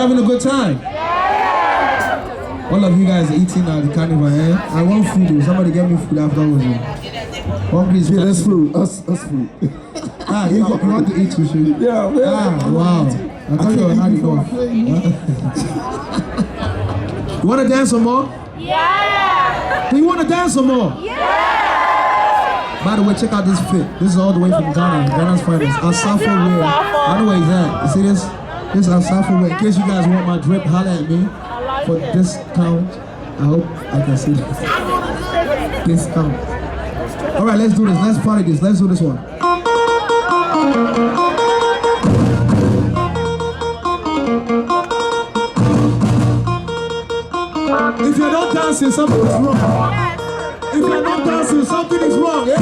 having a good time? Yeah. All of you guys are eating at the carnival, eh? I want food. Somebody get me food afterwards. Hungry is let's food. Us food. You want to eat sushi? Yeah. Wow. I thought you were hard enough. You want to dance some more? Yeah. Do you want to dance some more? Yeah. By the way, check out this fit. This is all the way from Ghana. Ghana's finest. Asafo wear. I know where he's at. You see this? This is Asafo wear. In case you guys want my drip, holla at me for discount. I hope I can see this. Discount. All right, let's do this. Let's party this. Let's do this one. If you're not dancing, something is wrong. If you're not dancing, something is wrong. Yeah.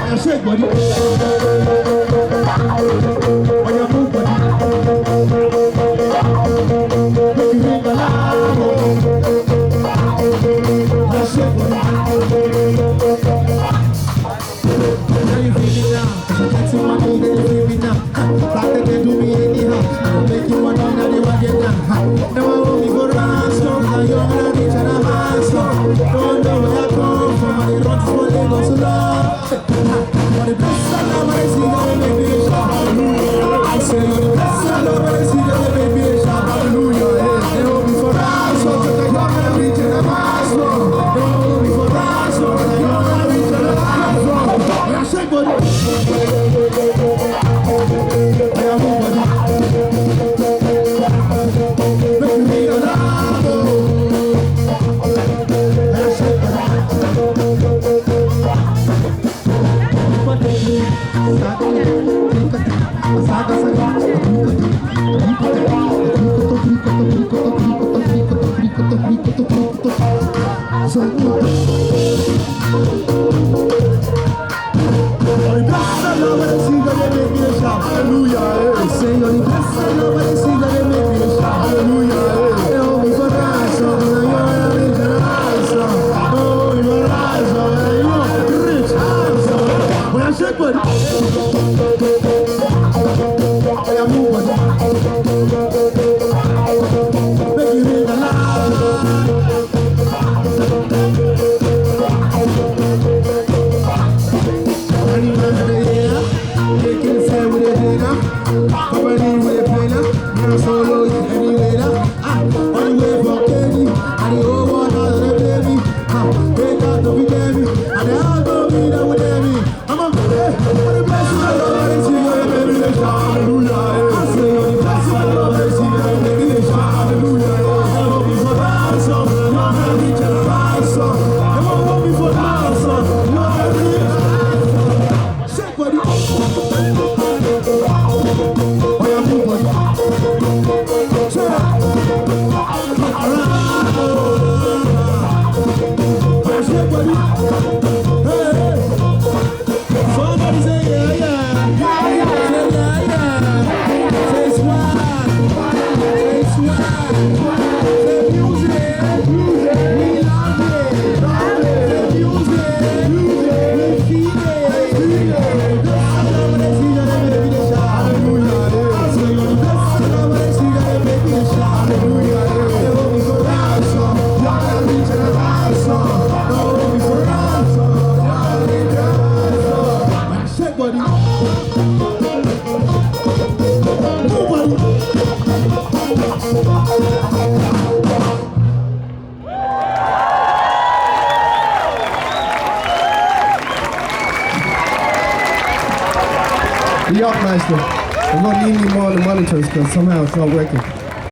Now shake, buddy. On your move, buddy. Make you ring alarm. Now shake, buddy. Now you feel it now. That's the one thing that you feel it now. Like that they do me anyhow. Make you want to know they want to get down. Now I want me for ransom. Now you're gonna reach and I'm handsome. Don't know where I come from. I run for Lagos love. But the best I love when I see that they make me a shout. Hallelujah. I say you're the best I love when I see that they make me a shout. Hallelujah. They hold me for ransom. You're gonna reach and I'm handsome. They hold me for ransom. You're gonna reach and I'm handsome. When I shake body. The Yachtmeister. I'm gonna need me more on the monitors because somehow it's not working.